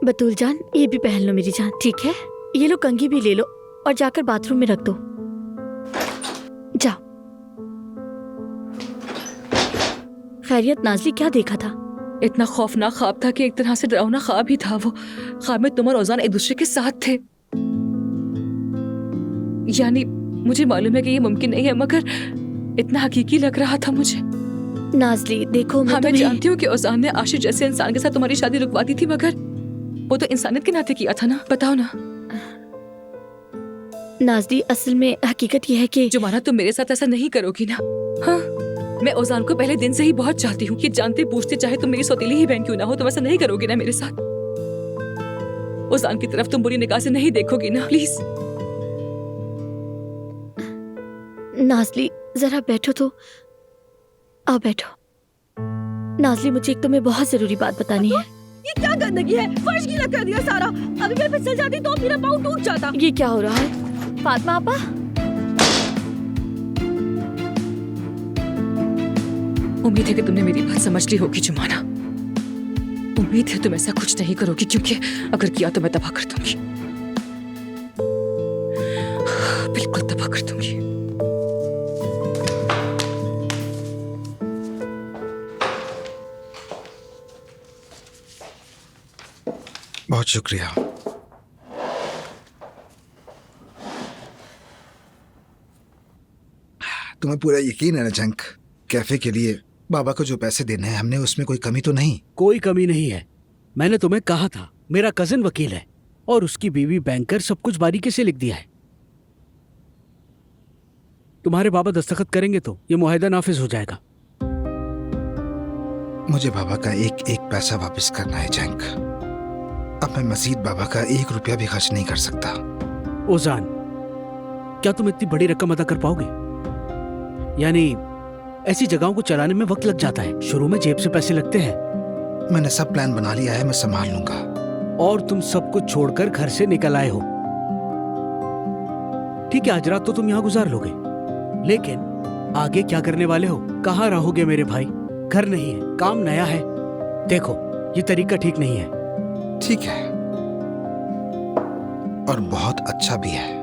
बतूल जान, ये भी पहन लो मेरी जान, ठीक है? ये लो, कंघी भी ले लो और जाकर बाथरूम में रख दो। जाओ। खैरियत नाज़ली, क्या देखा था? इतना खौफनाक ख्वाब था कि एक तरह से डरावना ख्वाब ही था वो। ख्वाब में तुम और औजान एक दूसरे के साथ थे। यानी मुझे मालूम है कि ये मुमकिन नहीं है, मगर इतना हकीकी लग रहा था मुझे। नाज़ली देखो, मैं जानती हूँ कि औजान ने आशिश जैसे इंसान के साथ तुम्हारी शादी रुकवा दी थी, मगर वो तो इंसानियत के नाते किया था ना। बताओ ना। नाज़ली, असल में हकीकत यह है कि जुमाना, तुम मेरे साथ ऐसा नहीं करोगी ना? हाँ, मैं औजान को पहले दिन से ही बहुत चाहती हूँ। ये जानते पूछते चाहे तुम मेरी सौतेली ही बहन क्यों ना हो, तुम ऐसा नहीं करोगी ना मेरे साथ? औजान की तरफ तुम बुरी निगाह से नहीं देखोगी ना? प्लीज। नाज़ली जरा बैठो तो। आओ बैठो। नाज़ली, मुझे एक तुम्हें बहुत जरूरी बात बतानी है। ये क्या गंदगी है? फर्श गीला कर दिया सारा। अभी मैं फिसल जाती तो मेरा पाँव टूट जाता। ये क्या हो रहा है? फातिमा आपा, उम्मीद है कि तुमने मेरी बात समझ ली होगी जुमाना। उम्मीद है तुम ऐसा कुछ नहीं करोगी, क्योंकि अगर किया तो मैं तबाह कर दूंगी। बिल्कुल तबाह कर दूंगी। बहुत शुक्रिया। तुम्हें पूरा यकीन है ना जंक, कैफे के लिए बाबा को जो पैसे देने हैं हमने उसमें कोई कमी तो नहीं? कोई कमी नहीं है। मैंने तुम्हें कहा था, मेरा कजिन वकील है और उसकी बीवी बैंकर, सब कुछ बारीकी से लिख दिया है। तुम्हारे बाबा दस्तखत करेंगे तो ये मुआहिदा नाफिज हो जाएगा। मुझे बाबा का एक एक पैसा वापस करना है जंक। अब मैं मजीद बाबा का 1 रुपया भी खर्च नहीं कर सकता। ओजान, क्या तुम इतनी बड़ी रकम अदा कर पाओगे? यानी ऐसी जगहों को चलाने में वक्त लग जाता है, शुरू में जेब से पैसे लगते हैं। मैंने सब प्लान बना लिया है, मैं संभाल लूंगा। और तुम सब कुछ छोड़कर घर से निकल आए हो। ठीक है, आज रात तो तुम यहाँ गुजार लोगे, लेकिन आगे क्या करने वाले हो? कहाँ रहोगे मेरे भाई? घर नहीं है, काम नया है। देखो, ये तरीका ठीक नहीं है। ठीक है, और बहुत अच्छा भी है।